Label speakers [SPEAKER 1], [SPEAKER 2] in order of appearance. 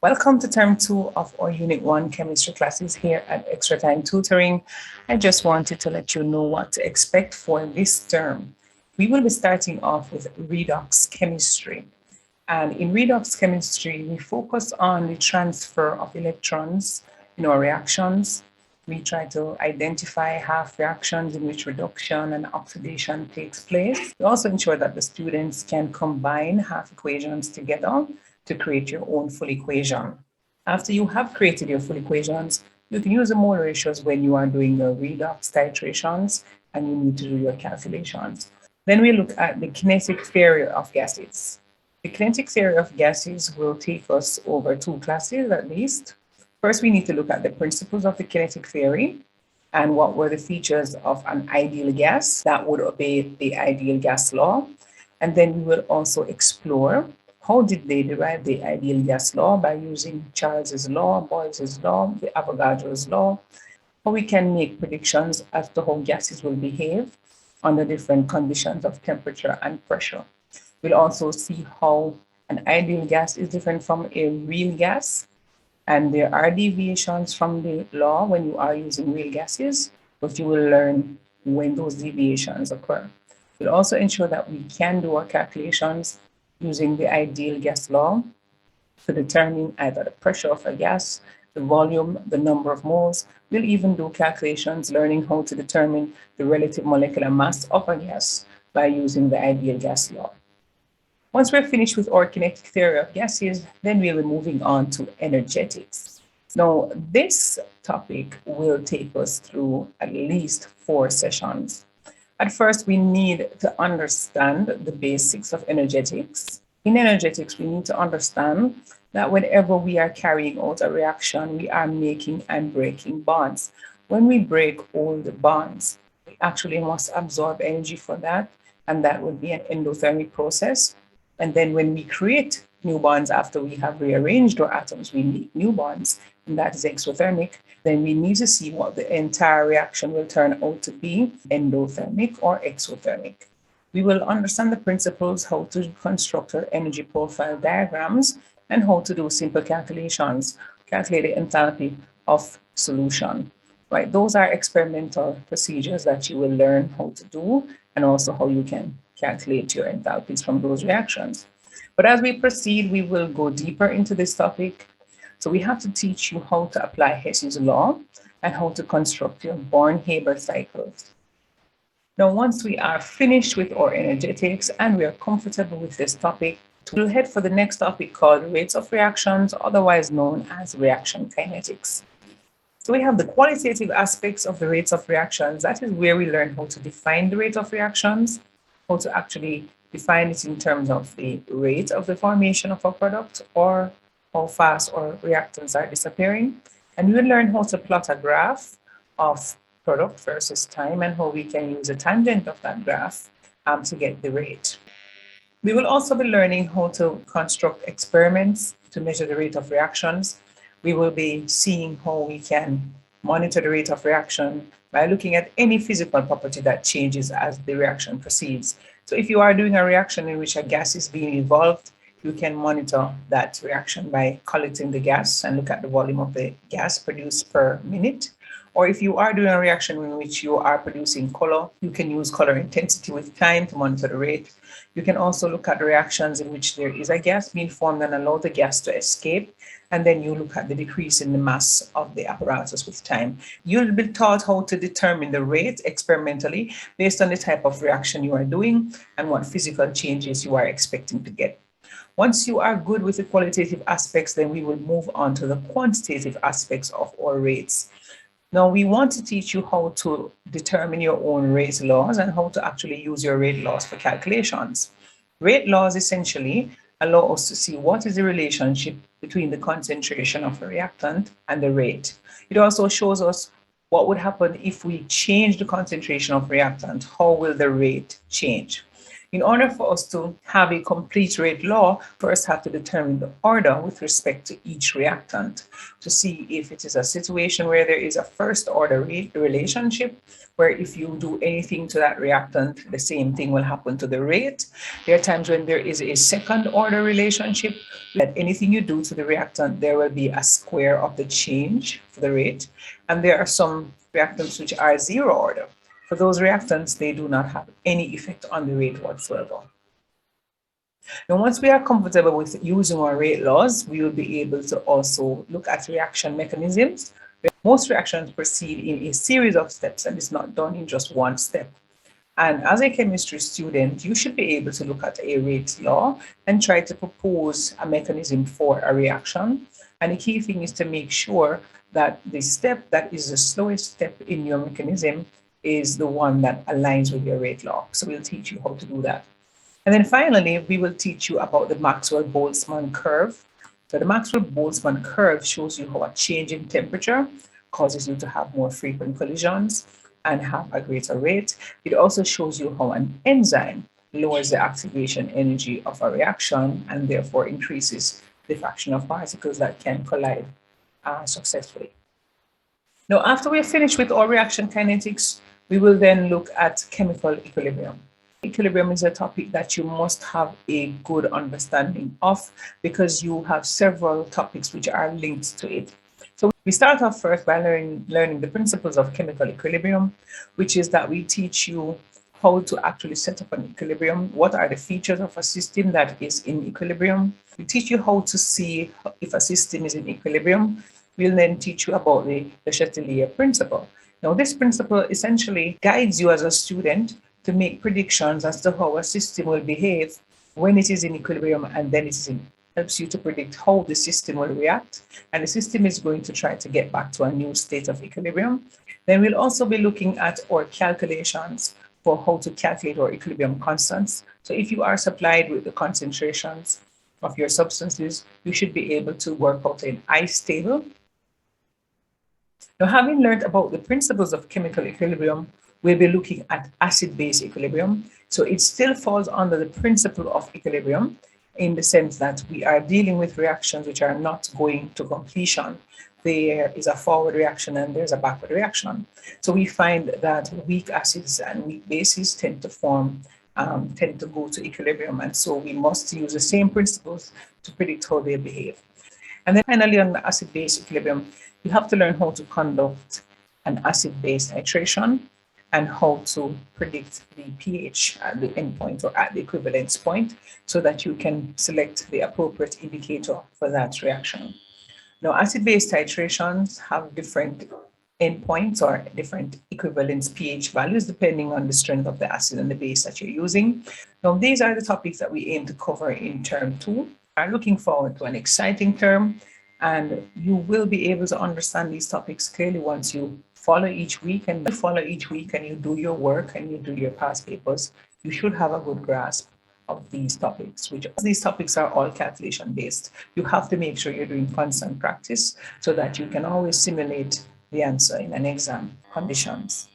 [SPEAKER 1] Welcome to term 2 of our Unit 1 chemistry classes here at Extra Time Tutoring. I just wanted to let you know what to expect for this term. We will be starting off with Redox chemistry. And in Redox chemistry, we focus on the transfer of electrons in our reactions. We try to identify half reactions in which reduction and oxidation takes place. We also ensure that the students can combine half equations together to create your own full equation. After you have created your full equations, you can use the mole ratios when you are doing your redox titrations and you need to do your calculations. Then we look at the kinetic theory of gases. The kinetic theory of gases will take us over 2 classes at least. First, we need to look at the principles of the kinetic theory and what were the features of an ideal gas that would obey the ideal gas law. And then we will also explore how did they derive the ideal gas law by using Charles's law, Boyle's law, the Avogadro's law, how we can make predictions as to how gases will behave under different conditions of temperature and pressure. We'll also see how an ideal gas is different from a real gas, and there are deviations from the law when you are using real gases, but you will learn when those deviations occur. We'll also ensure that we can do our calculations using the ideal gas law to determine either the pressure of a gas, the volume, the number of moles. We'll even do calculations learning how to determine the relative molecular mass of a gas by using the ideal gas law. Once we're finished with our kinetic theory of gases, then we'll be moving on to energetics. Now, this topic will take us through at least 4 sessions. At first, we need to understand the basics of energetics. In energetics, we need to understand that whenever we are carrying out a reaction, we are making and breaking bonds. When we break all the bonds, we actually must absorb energy for that, and that would be an endothermic process. And then when we create new bonds after we have rearranged our atoms, we make new bonds, and that is exothermic. Then we need to see what the entire reaction will turn out to be, endothermic or exothermic. We will understand the principles, how to construct our energy profile diagrams, and how to do simple calculations, calculate the enthalpy of solution. Right, those are experimental procedures that you will learn how to do, and also how you can calculate your enthalpies from those reactions. But as we proceed, we will go deeper into this topic. So we have to teach you how to apply Hess's law and how to construct your Born-Haber cycles. Now, once we are finished with our energetics and we are comfortable with this topic, we'll head for the next topic called rates of reactions, otherwise known as reaction kinetics. So we have the qualitative aspects of the rates of reactions. That is where we learn how to define the rate of reactions, how to actually define it in terms of the rate of the formation of a product or how fast our reactants are disappearing. And we'll learn how to plot a graph of product versus time and how we can use a tangent of that graph to get the rate. We will also be learning how to construct experiments to measure the rate of reactions. We will be seeing how we can monitor the rate of reaction by looking at any physical property that changes as the reaction proceeds. So if you are doing a reaction in which a gas is being evolved, you can monitor that reaction by collecting the gas and look at the volume of the gas produced per minute. Or if you are doing a reaction in which you are producing color, you can use color intensity with time to monitor the rate. You can also look at the reactions in which there is a gas being formed and allow the gas to escape. And then you look at the decrease in the mass of the apparatus with time. You'll be taught how to determine the rate experimentally based on the type of reaction you are doing and what physical changes you are expecting to get. Once you are good with the qualitative aspects, then we will move on to the quantitative aspects of our rates. Now, we want to teach you how to determine your own rate laws and how to actually use your rate laws for calculations. Rate laws essentially allow us to see what is the relationship between the concentration of a reactant and the rate. It also shows us what would happen if we change the concentration of reactant. How will the rate change? In order for us to have a complete rate law, first have to determine the order with respect to each reactant to see if it is a situation where there is a first order relationship, where if you do anything to that reactant, the same thing will happen to the rate. There are times when there is a second order relationship, that anything you do to the reactant, there will be a square of the change for the rate. And there are some reactants which are zero order. For those reactants, they do not have any effect on the rate whatsoever. Now, once we are comfortable with using our rate laws, we will be able to also look at reaction mechanisms. Most reactions proceed in a series of steps and it's not done in just one step. And as a chemistry student, you should be able to look at a rate law and try to propose a mechanism for a reaction. And the key thing is to make sure that the step that is the slowest step in your mechanism is the one that aligns with your rate law. So we'll teach you how to do that. And then finally, we will teach you about the Maxwell-Boltzmann curve. So the Maxwell-Boltzmann curve shows you how a change in temperature causes you to have more frequent collisions and have a greater rate. It also shows you how an enzyme lowers the activation energy of a reaction and therefore increases the fraction of particles that can collide successfully. Now, after we're finished with our reaction kinetics, we will then look at chemical equilibrium. Equilibrium is a topic that you must have a good understanding of because you have several topics which are linked to it. So we start off first by learning the principles of chemical equilibrium, which is that we teach you how to actually set up an equilibrium. What are the features of a system that is in equilibrium? We teach you how to see if a system is in equilibrium. We'll then teach you about the Chatelier principle. Now, this principle essentially guides you as a student to make predictions as to how a system will behave when it is in equilibrium and then it is in. Helps you to predict how the system will react, and the system is going to try to get back to a new state of equilibrium. Then we'll also be looking at our calculations for how to calculate our equilibrium constants. So if you are supplied with the concentrations of your substances, you should be able to work out an ICE table. Now, having learned about the principles of chemical equilibrium, we'll be looking at acid-base equilibrium. So it still falls under the principle of equilibrium in the sense that we are dealing with reactions which are not going to completion. There is a forward reaction and there's a backward reaction. So we find that weak acids and weak bases tend to go to equilibrium. And so we must use the same principles to predict how they behave. And then finally, on the acid-base equilibrium, you have to learn how to conduct an acid-base titration and how to predict the pH at the endpoint or at the equivalence point so that you can select the appropriate indicator for that reaction. Now, acid-base titrations have different endpoints or different equivalence pH values depending on the strength of the acid and the base that you're using. Now, these are the topics that we aim to cover in term 2. I'm looking forward to an exciting term, and you will be able to understand these topics clearly once you follow each week and you do your work and you do your past papers. You should have a good grasp of these topics, which these topics are all calculation based. You have to make sure you're doing constant practice so that you can always simulate the answer in an exam conditions.